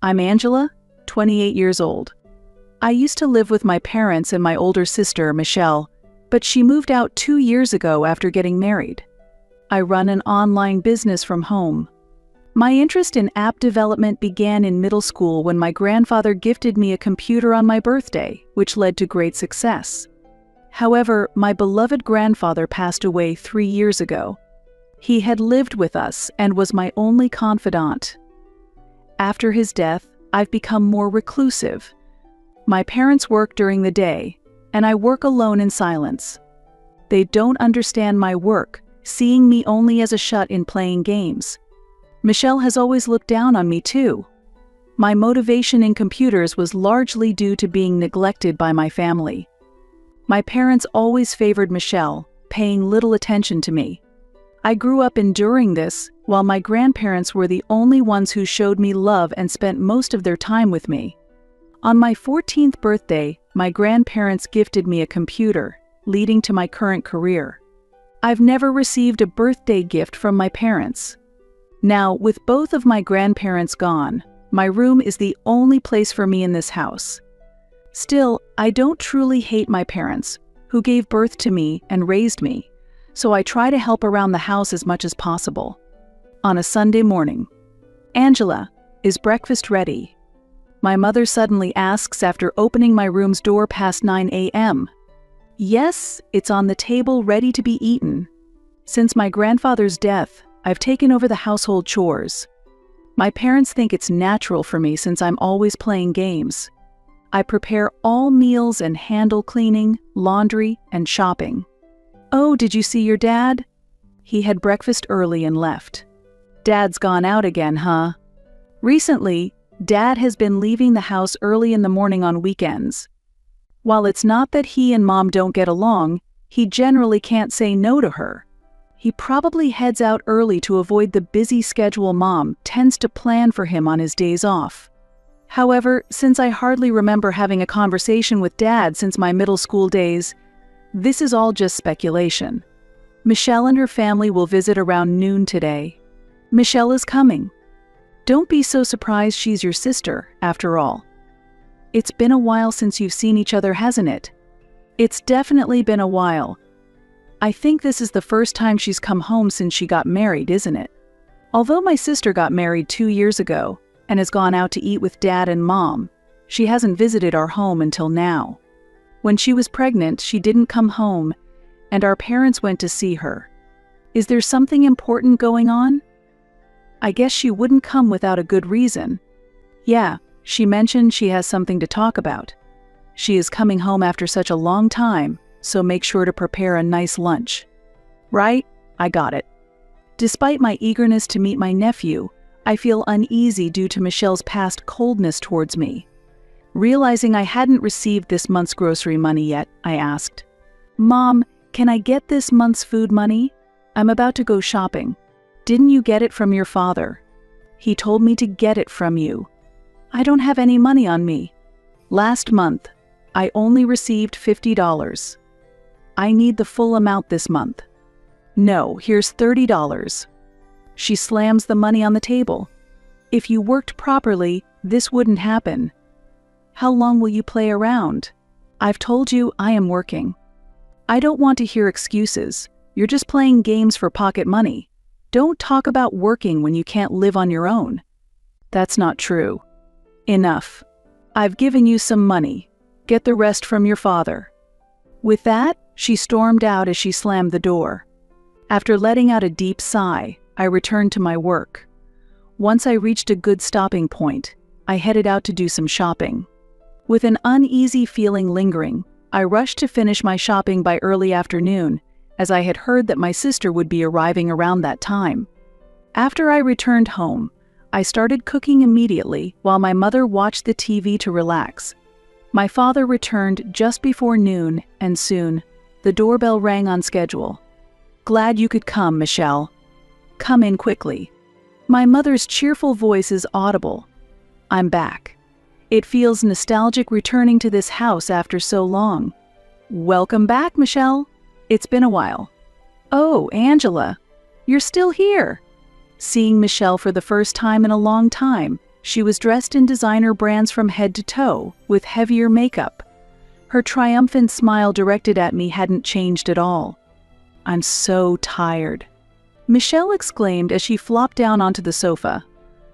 I'm Angela, 28 years old. I used to live with my parents and my older sister, Michelle, but she moved out 2 years ago after getting married. I run an online business from home. My interest in app development began in middle school when my grandfather gifted me a computer on my birthday, which led to great success. However, my beloved grandfather passed away 3 years ago. He had lived with us and was my only confidant. After his death, I've become more reclusive. My parents work during the day, and I work alone in silence. They don't understand my work, seeing me only as a shut-in playing games. Michelle has always looked down on me too. My motivation in computers was largely due to being neglected by my family. My parents always favored Michelle, paying little attention to me. I grew up enduring this, while my grandparents were the only ones who showed me love and spent most of their time with me. On my 14th birthday, my grandparents gifted me a computer, leading to my current career. I've never received a birthday gift from my parents. Now, with both of my grandparents gone, my room is the only place for me in this house. Still, I don't truly hate my parents, who gave birth to me and raised me, so I try to help around the house as much as possible. On a Sunday morning, "Angela, is breakfast ready?" My mother suddenly asks after opening my room's door past 9 a.m. Yes, it's on the table ready to be eaten. Since my grandfather's death, I've taken over the household chores. My parents think it's natural for me since I'm always playing games. I prepare all meals and handle cleaning, laundry, and shopping. Oh, did you see your dad? He had breakfast early and left. Dad's gone out again, huh? Recently, Dad has been leaving the house early in the morning on weekends. While it's not that he and Mom don't get along, he generally can't say no to her. He probably heads out early to avoid the busy schedule Mom tends to plan for him on his days off. However, since I hardly remember having a conversation with Dad since my middle school days, this is all just speculation. Michelle and her family will visit around noon today. Michelle is coming. Don't be so surprised she's your sister, after all. It's been a while since you've seen each other, hasn't it? It's definitely been a while. I think this is the first time she's come home since she got married, isn't it? Although my sister got married 2 years ago and has gone out to eat with Dad and Mom, she hasn't visited our home until now. When she was pregnant, she didn't come home, and our parents went to see her. Is there something important going on? I guess she wouldn't come without a good reason. Yeah, she mentioned she has something to talk about. She is coming home after such a long time, so make sure to prepare a nice lunch. Right? I got it. Despite my eagerness to meet my nephew, I feel uneasy due to Michelle's past coldness towards me. Realizing I hadn't received this month's grocery money yet, I asked, "Mom, can I get this month's food money? I'm about to go shopping. Didn't you get it from your father? He told me to get it from you. I don't have any money on me. Last month, I only received $50. I need the full amount this month. No, here's $30. She slams the money on the table. If you worked properly, this wouldn't happen. How long will you play around? I've told you I am working. I don't want to hear excuses. You're just playing games for pocket money. Don't talk about working when you can't live on your own. That's not true. Enough. I've given you some money. Get the rest from your father." With that, she stormed out as she slammed the door. After letting out a deep sigh, I returned to my work. Once I reached a good stopping point, I headed out to do some shopping. With an uneasy feeling lingering, I rushed to finish my shopping by early afternoon, as I had heard that my sister would be arriving around that time. After I returned home, I started cooking immediately while my mother watched the TV to relax. My father returned just before noon, and soon, the doorbell rang on schedule. "Glad you could come, Michelle. Come in quickly." My mother's cheerful voice is audible. I'm back. It feels nostalgic returning to this house after so long. "Welcome back, Michelle. It's been a while." "Oh, Angela, you're still here." Seeing Michelle for the first time in a long time, She was dressed in designer brands from head to toe, with heavier makeup. Her triumphant smile directed at me hadn't changed at all. "I'm so tired," Michelle exclaimed as she flopped down onto the sofa.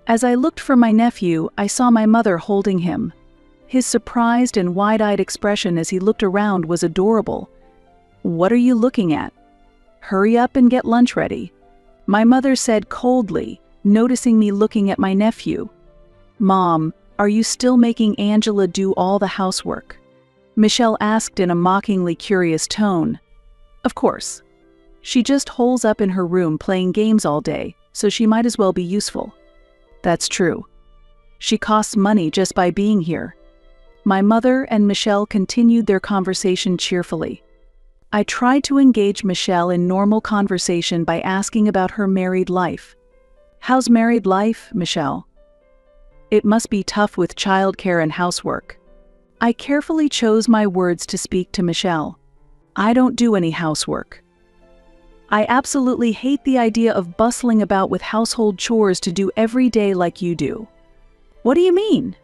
As I looked for my nephew, I saw my mother holding him. His surprised and wide-eyed expression as he looked around was adorable. "What are you looking at? Hurry up and get lunch ready," my mother said coldly, noticing me looking at my nephew. "Mom, are you still making Angela do all the housework?" Michelle asked in a mockingly curious tone. "Of course. She just holes up in her room playing games all day, so she might as well be useful." "That's true. She costs money just by being here." My mother and Michelle continued their conversation cheerfully. I tried to engage Michelle in normal conversation by asking about her married life. "How's married life, Michelle?" "It must be tough with childcare and housework." I carefully chose my words to speak to Michelle. "I don't do any housework. I absolutely hate the idea of bustling about with household chores to do every day like you do." "What do you mean?"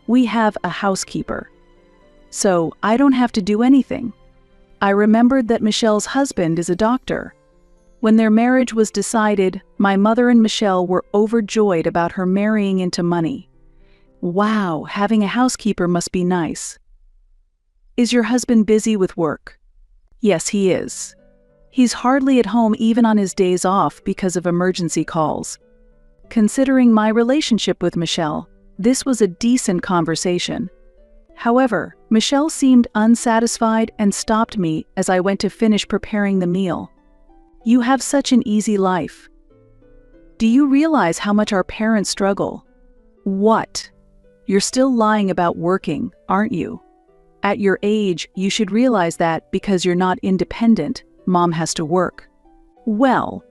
"We have a housekeeper. So I don't have to do anything." I remembered that Michelle's husband is a doctor. When their marriage was decided, my mother and Michelle were overjoyed about her marrying into money. Wow, having a housekeeper must be nice. "Is your husband busy with work?" "Yes, he is. He's hardly at home even on his days off because of emergency calls." Considering my relationship with Michelle, this was a decent conversation. However, Michelle seemed unsatisfied and stopped me as I went to finish preparing the meal. "You have such an easy life. Do you realize how much our parents struggle?" "What? You're still lying about working, aren't you? At your age, you should realize that because you're not independent, Mom has to work." "Well,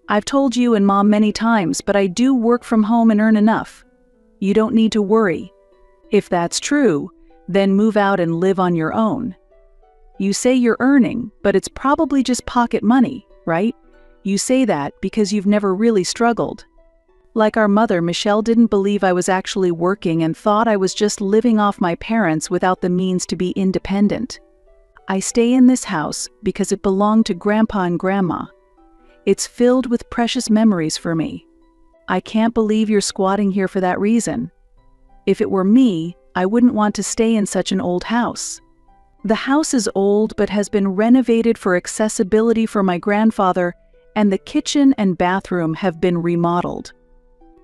I've told you and Mom many times, but I do work from home and earn enough. You don't need to worry. If that's true, then move out and live on your own. You say you're earning, but it's probably just pocket money, right? You say that because you've never really struggled." Like our mother, Michelle didn't believe I was actually working and thought I was just living off my parents without the means to be independent. "I stay in this house because it belonged to Grandpa and Grandma. It's filled with precious memories for me. I can't believe you're squatting here for that reason. If it were me, I wouldn't want to stay in such an old house. The house is old but has been renovated for accessibility for my grandfather, and the kitchen and bathroom have been remodeled.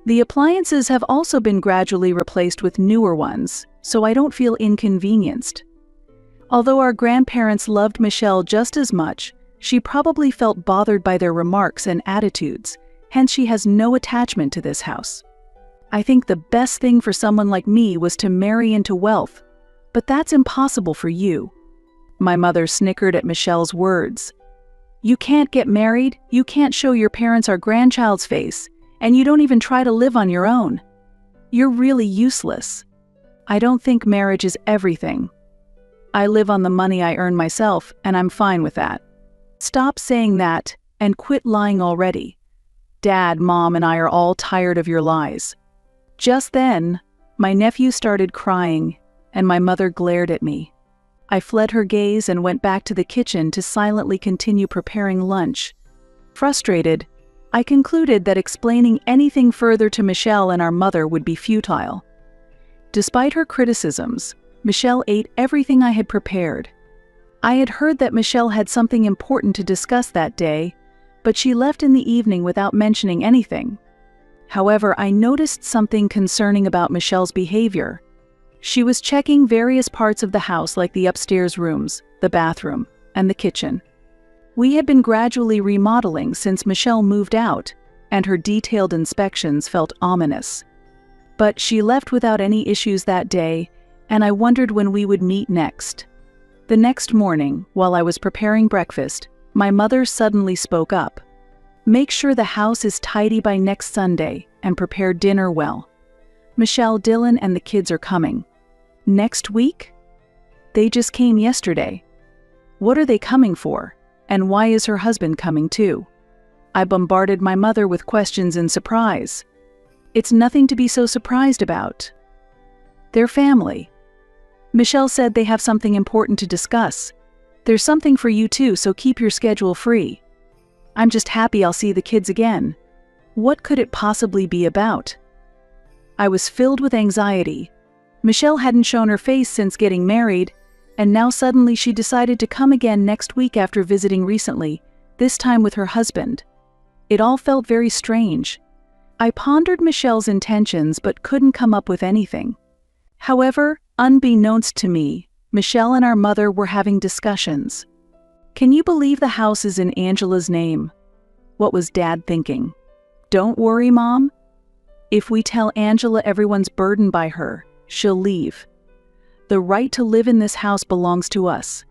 The appliances have also been gradually replaced with newer ones, so I don't feel inconvenienced." Although our grandparents loved Michelle just as much, she probably felt bothered by their remarks and attitudes, hence she has no attachment to this house. "I think the best thing for someone like me was to marry into wealth, but that's impossible for you." My mother snickered at Michelle's words. "You can't get married, you can't show your parents our grandchild's face, and you don't even try to live on your own. You're really useless." "I don't think marriage is everything. I live on the money I earn myself, and I'm fine with that." "Stop saying that, and quit lying already. Dad, Mom, and I are all tired of your lies." Just then, my nephew started crying, and my mother glared at me. I fled her gaze and went back to the kitchen to silently continue preparing lunch. Frustrated, I concluded that explaining anything further to Michelle and our mother would be futile. Despite her criticisms, Michelle ate everything I had prepared. I had heard that Michelle had something important to discuss that day, but she left in the evening without mentioning anything. However, I noticed something concerning about Michelle's behavior. She was checking various parts of the house like the upstairs rooms, the bathroom, and the kitchen. We had been gradually remodeling since Michelle moved out, and her detailed inspections felt ominous. But she left without any issues that day, and I wondered when we would meet next. The next morning, while I was preparing breakfast, my mother suddenly spoke up. "Make sure the house is tidy by next Sunday and prepare dinner well. Michelle, Dylan, and the kids are coming." "Next week?" "They just came yesterday." "What are they coming for? And why is her husband coming too?" I bombarded my mother with questions in surprise. It's nothing to be so surprised about. Their family. Michelle said they have something important to discuss. There's something for you too, so keep your schedule free. I'm just happy I'll see the kids again. What could it possibly be about? I was filled with anxiety. Michelle hadn't shown her face since getting married, and now suddenly she decided to come again next week after visiting recently, this time with her husband. It all felt very strange. I pondered Michelle's intentions but couldn't come up with anything. However, unbeknownst to me, Michelle and our mother were having discussions. Can you believe the house is in Angela's name? What was Dad thinking? Don't worry, Mom. If we tell Angela everyone's burdened by her, she'll leave. The right to live in this house belongs to us.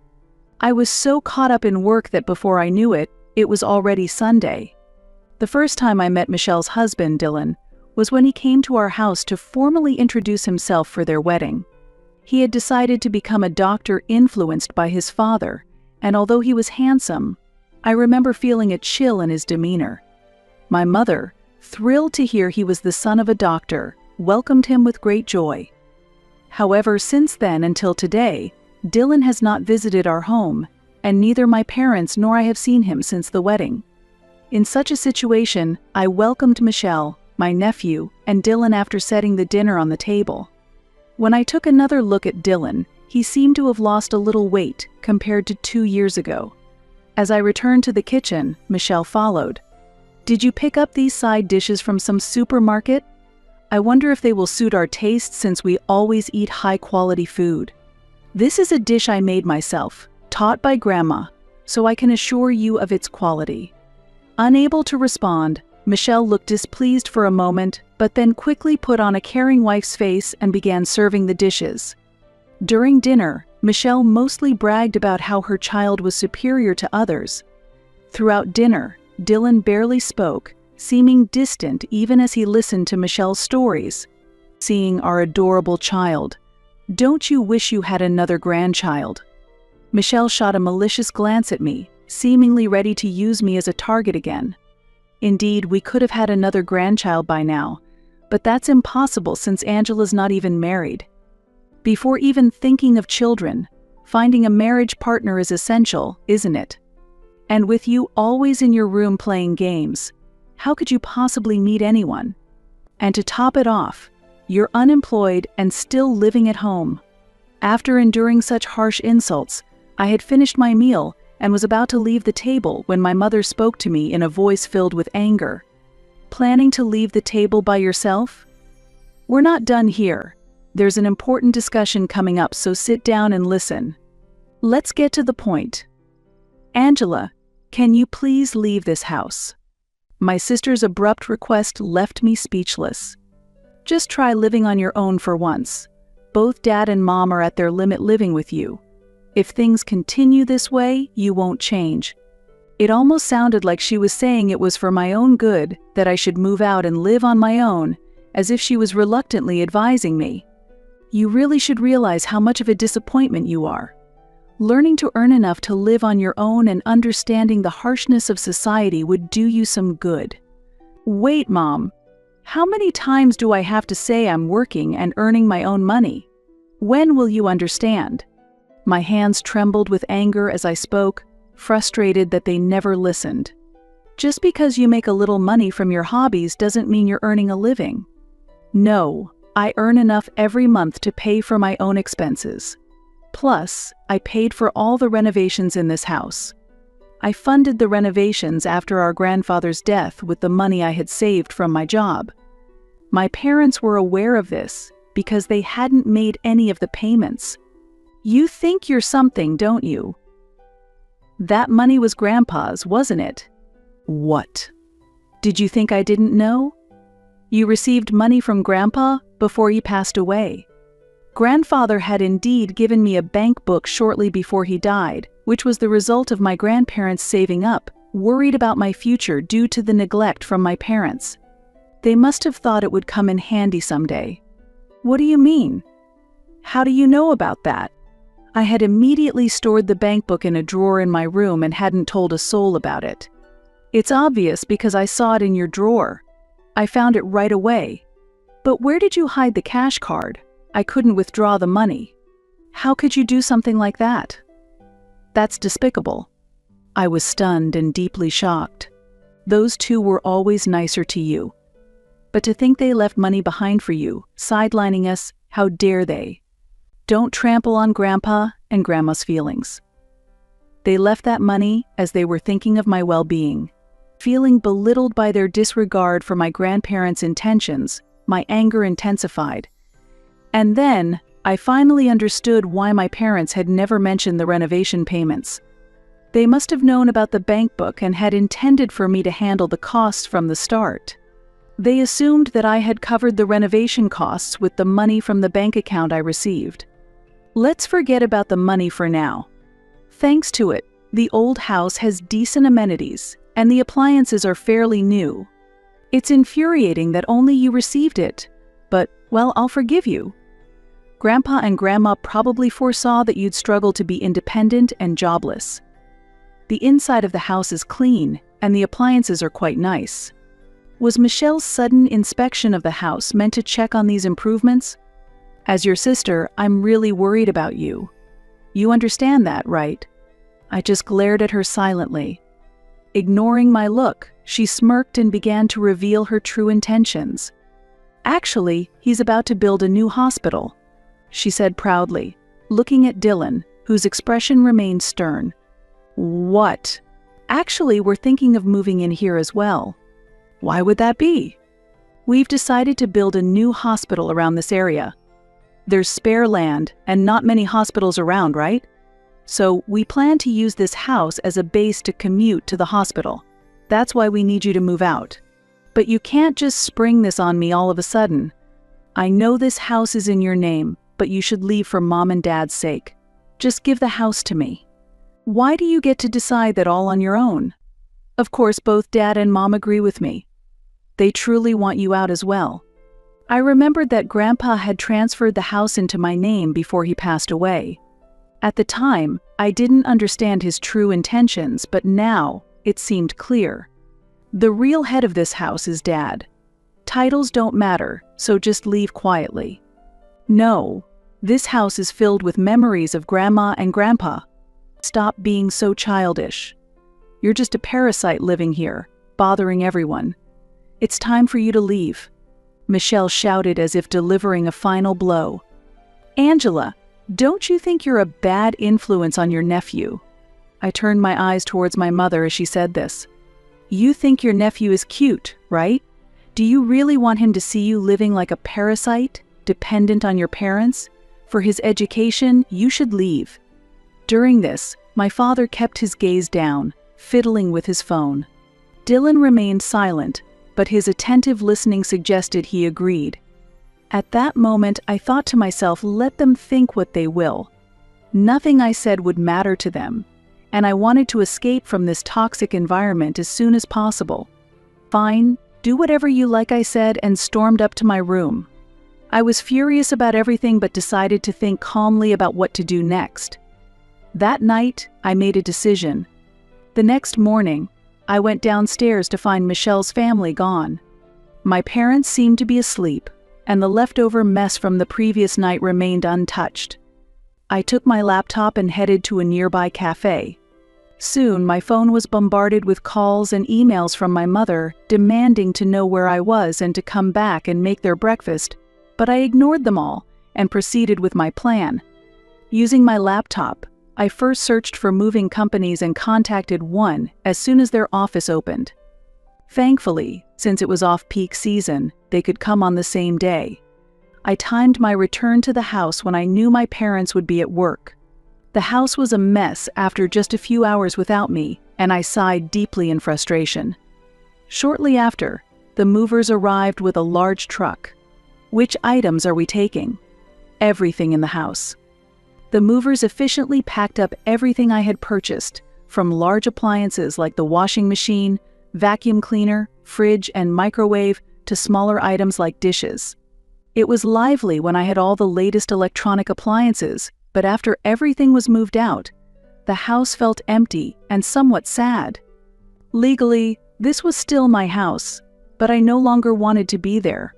I was so caught up in work that before I knew it, it was already Sunday. The first time I met Michelle's husband, Dylan, was when he came to our house to formally introduce himself for their wedding. He had decided to become a doctor influenced by his father, and although he was handsome, I remember feeling a chill in his demeanor. My mother, thrilled to hear he was the son of a doctor, welcomed him with great joy. However, since then until today, Dylan has not visited our home, and neither my parents nor I have seen him since the wedding. In such a situation, I welcomed Michelle, my nephew, and Dylan after setting the dinner on the table. When I took another look at Dylan, he seemed to have lost a little weight compared to 2 years ago. As I returned to the kitchen, Michelle followed. Did you pick up these side dishes from some supermarket? I wonder if they will suit our tastes since we always eat high-quality food. This is a dish I made myself, taught by Grandma, so I can assure you of its quality. Unable to respond, Michelle looked displeased for a moment, but then quickly put on a caring wife's face and began serving the dishes. During dinner, Michelle mostly bragged about how her child was superior to others. Throughout dinner, Dylan barely spoke, seeming distant even as he listened to Michelle's stories. Seeing our adorable child. Don't you wish you had another grandchild? Michelle shot a malicious glance at me, seemingly ready to use me as a target again. Indeed, we could have had another grandchild by now, but that's impossible since Angela's not even married. Before even thinking of children, finding a marriage partner is essential, isn't it? And with you always in your room playing games, how could you possibly meet anyone? And to top it off, you're unemployed and still living at home. After enduring such harsh insults, I had finished my meal and was about to leave the table when my mother spoke to me in a voice filled with anger. Planning to leave the table by yourself? We're not done here. There's an important discussion coming up, so sit down and listen. Let's get to the point. Angela, can you please leave this house? My sister's abrupt request left me speechless. Just try living on your own for once. Both Dad and Mom are at their limit living with you. If things continue this way, you won't change. It almost sounded like she was saying it was for my own good that I should move out and live on my own, as if she was reluctantly advising me. You really should realize how much of a disappointment you are. Learning to earn enough to live on your own and understanding the harshness of society would do you some good. Wait, Mom. How many times do I have to say I'm working and earning my own money? When will you understand? My hands trembled with anger as I spoke, frustrated that they never listened. Just because you make a little money from your hobbies doesn't mean you're earning a living. No, I earn enough every month to pay for my own expenses. Plus, I paid for all the renovations in this house. I funded the renovations after our grandfather's death with the money I had saved from my job. My parents were aware of this because they hadn't made any of the payments. You think you're something, don't you? That money was Grandpa's, wasn't it? What? Did you think I didn't know? You received money from Grandpa before he passed away. Grandfather had indeed given me a bank book shortly before he died, which was the result of my grandparents saving up, worried about my future due to the neglect from my parents. They must have thought it would come in handy someday. What do you mean? How do you know about that? I had immediately stored the bank book in a drawer in my room and hadn't told a soul about it. It's obvious because I saw it in your drawer. I found it right away. But where did you hide the cash card? I couldn't withdraw the money. How could you do something like that? That's despicable. I was stunned and deeply shocked. Those two were always nicer to you. But to think they left money behind for you, sidelining us, how dare they? Don't trample on Grandpa and Grandma's feelings. They left that money as they were thinking of my well-being. Feeling belittled by their disregard for my grandparents' intentions, my anger intensified. And then, I finally understood why my parents had never mentioned the renovation payments. They must have known about the bank book and had intended for me to handle the costs from the start. They assumed that I had covered the renovation costs with the money from the bank account I received. Let's forget about the money for now. Thanks to it, the old house has decent amenities, and the appliances are fairly new. It's infuriating that only you received it, but, well, I'll forgive you. Grandpa and Grandma probably foresaw that you'd struggle to be independent and jobless. The inside of the house is clean, and the appliances are quite nice. Was Michelle's sudden inspection of the house meant to check on these improvements? As your sister, I'm really worried about you. You understand that, right? I just glared at her silently. Ignoring my look, she smirked and began to reveal her true intentions. Actually, he's about to build a new hospital, she said proudly, looking at Dylan, whose expression remained stern. What? Actually, we're thinking of moving in here as well. Why would that be? We've decided to build a new hospital around this area. There's spare land and not many hospitals around, right? So we plan to use this house as a base to commute to the hospital. That's why we need you to move out. But you can't just spring this on me all of a sudden. I know this house is in your name, but you should leave for Mom and Dad's sake. Just give the house to me. Why do you get to decide that all on your own? Of course, both Dad and Mom agree with me. They truly want you out as well. I remembered that Grandpa had transferred the house into my name before he passed away. At the time, I didn't understand his true intentions, but now it seemed clear. The real head of this house is Dad. Titles don't matter, so just leave quietly. No, this house is filled with memories of Grandma and Grandpa. Stop being so childish. You're just a parasite living here, bothering everyone. It's time for you to leave, Michelle shouted as if delivering a final blow. Angela, don't you think you're a bad influence on your nephew? I turned my eyes towards my mother as she said this. You think your nephew is cute, right? Do you really want him to see you living like a parasite, dependent on your parents? For his education, you should leave. During this, my father kept his gaze down, fiddling with his phone. Dylan remained silent, but his attentive listening suggested he agreed. At that moment, I thought to myself, let them think what they will. Nothing I said would matter to them, and I wanted to escape from this toxic environment as soon as possible. Fine, do whatever you like, I said, and stormed up to my room. I was furious about everything but decided to think calmly about what to do next. That night, I made a decision. The next morning, I went downstairs to find Michelle's family gone. My parents seemed to be asleep, and the leftover mess from the previous night remained untouched. I took my laptop and headed to a nearby cafe. Soon, my phone was bombarded with calls and emails from my mother, demanding to know where I was and to come back and make their breakfast, but I ignored them all and proceeded with my plan. Using my laptop, I first searched for moving companies and contacted one as soon as their office opened. Thankfully, since it was off-peak season, they could come on the same day. I timed my return to the house when I knew my parents would be at work. The house was a mess after just a few hours without me, and I sighed deeply in frustration. Shortly after, the movers arrived with a large truck. Which items are we taking? Everything in the house. The movers efficiently packed up everything I had purchased, from large appliances like the washing machine, vacuum cleaner, fridge, and microwave to smaller items like dishes. It was lively when I had all the latest electronic appliances, but after everything was moved out, the house felt empty and somewhat sad. Legally, this was still my house, but I no longer wanted to be there.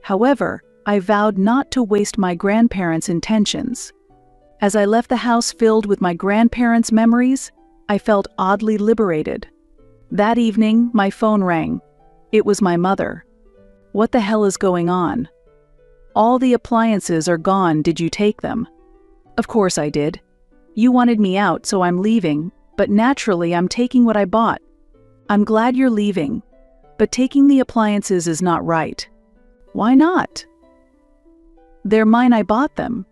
However, I vowed not to waste my grandparents' intentions. As I left the house filled with my grandparents' memories, I felt oddly liberated. That evening, my phone rang. It was my mother. "What the hell is going on?" "All the appliances are gone, did you take them?" "Of course I did. You wanted me out, so I'm leaving, but naturally I'm taking what I bought." "I'm glad you're leaving, but taking the appliances is not right." "Why not?" "They're mine, I bought them."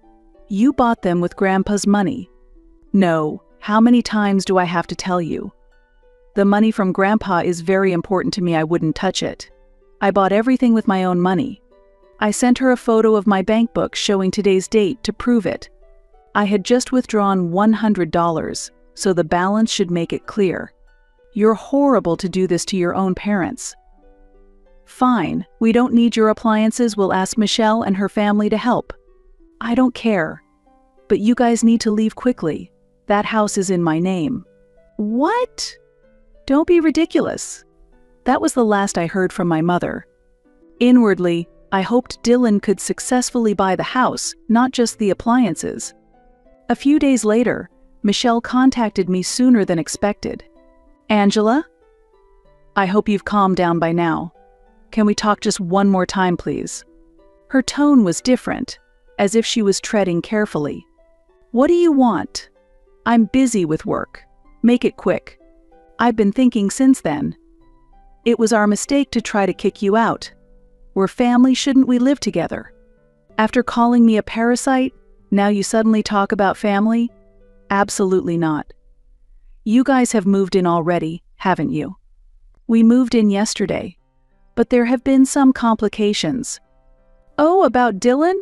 "You bought them with Grandpa's money." "No, how many times do I have to tell you? The money from Grandpa is very important to me, I wouldn't touch it. I bought everything with my own money." I sent her a photo of my bank book showing today's date to prove it. I had just withdrawn $100, so the balance should make it clear. "You're horrible to do this to your own parents." "Fine, we don't need your appliances, we'll ask Michelle and her family to help." "I don't care. But you guys need to leave quickly. That house is in my name." "What?" "Don't be ridiculous." That was the last I heard from my mother. Inwardly, I hoped Dylan could successfully buy the house, not just the appliances. A few days later, Michelle contacted me sooner than expected. "Angela? I hope you've calmed down by now. Can we talk just one more time, please?" Her tone was different, as if she was treading carefully. "What do you want?" "I'm busy with work. Make it quick. I've been thinking since then. It was our mistake to try to kick you out. We're family, shouldn't we live together? After calling me a parasite, now you suddenly talk about family? Absolutely not. You guys have moved in already, haven't you?" "We moved in yesterday, but there have been some complications." "Oh, about Dylan?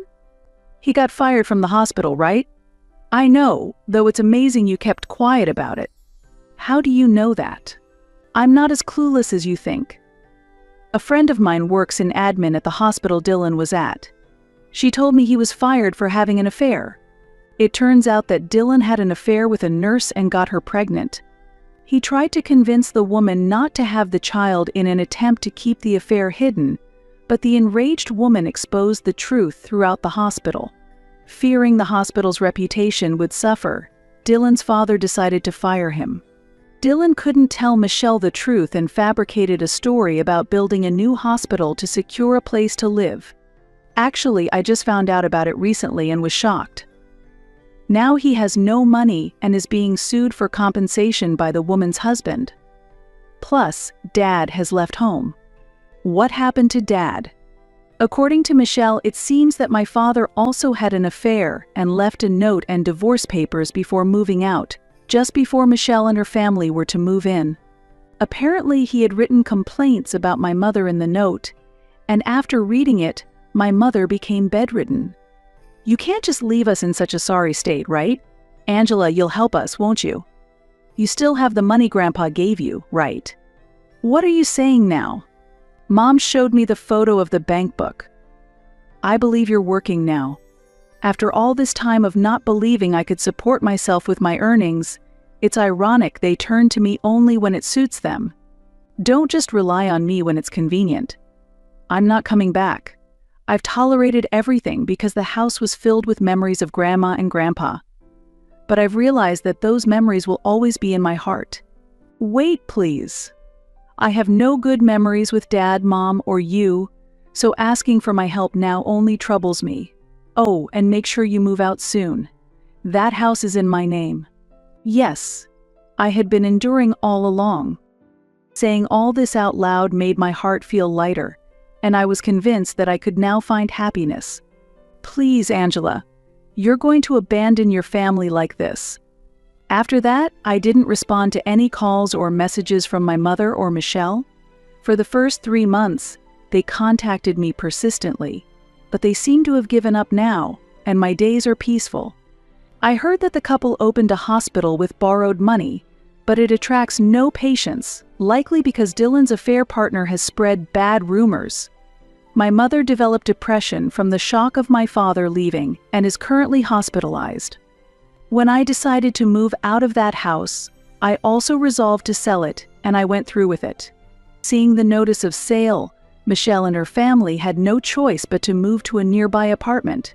He got fired from the hospital, right?" "I know, though it's amazing you kept quiet about it." "How do you know that?" "I'm not as clueless as you think. A friend of mine works in admin at the hospital Dylan was at. She told me he was fired for having an affair. It turns out that Dylan had an affair with a nurse and got her pregnant. He tried to convince the woman not to have the child in an attempt to keep the affair hidden, but the enraged woman exposed the truth throughout the hospital. Fearing the hospital's reputation would suffer, Dylan's father decided to fire him. Dylan couldn't tell Michelle the truth and fabricated a story about building a new hospital to secure a place to live. Actually, I just found out about it recently and was shocked. Now he has no money and is being sued for compensation by the woman's husband. Plus, Dad has left home. What happened to Dad? According to Michelle, it seems that my father also had an affair and left a note and divorce papers before moving out, just before Michelle and her family were to move in. Apparently, he had written complaints about my mother in the note, and after reading it, my mother became bedridden. You can't just leave us in such a sorry state, right? Angela, you'll help us, won't you? You still have the money Grandpa gave you, right? What are you saying now? Mom showed me the photo of the bank book. I believe you're working now. After all this time of not believing I could support myself with my earnings, it's ironic they turn to me only when it suits them. Don't just rely on me when it's convenient. I'm not coming back. I've tolerated everything because the house was filled with memories of Grandma and Grandpa. But I've realized that those memories will always be in my heart. Wait, please. I have no good memories with Dad, Mom, or you, so asking for my help now only troubles me. Oh, and make sure you move out soon. That house is in my name. Yes, I had been enduring all along. Saying all this out loud made my heart feel lighter, and I was convinced that I could now find happiness. Please, Angela, you're going to abandon your family like this. After that, I didn't respond to any calls or messages from my mother or Michelle. For the first 3 months, they contacted me persistently, but they seem to have given up now, and my days are peaceful. I heard that the couple opened a hospital with borrowed money, but it attracts no patients, likely because Dylan's affair partner has spread bad rumors. My mother developed depression from the shock of my father leaving and is currently hospitalized. When I decided to move out of that house, I also resolved to sell it, and I went through with it. Seeing the notice of sale, Michelle and her family had no choice but to move to a nearby apartment.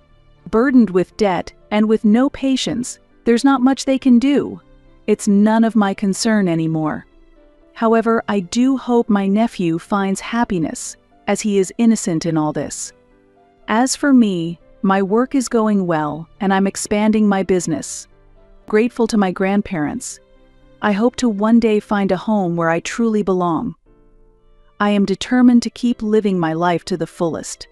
Burdened with debt and with no patience, there's not much they can do. It's none of my concern anymore. However, I do hope my nephew finds happiness, as he is innocent in all this. As for me, my work is going well, and I'm expanding my business. Grateful to my grandparents, I hope to one day find a home where I truly belong. I am determined to keep living my life to the fullest.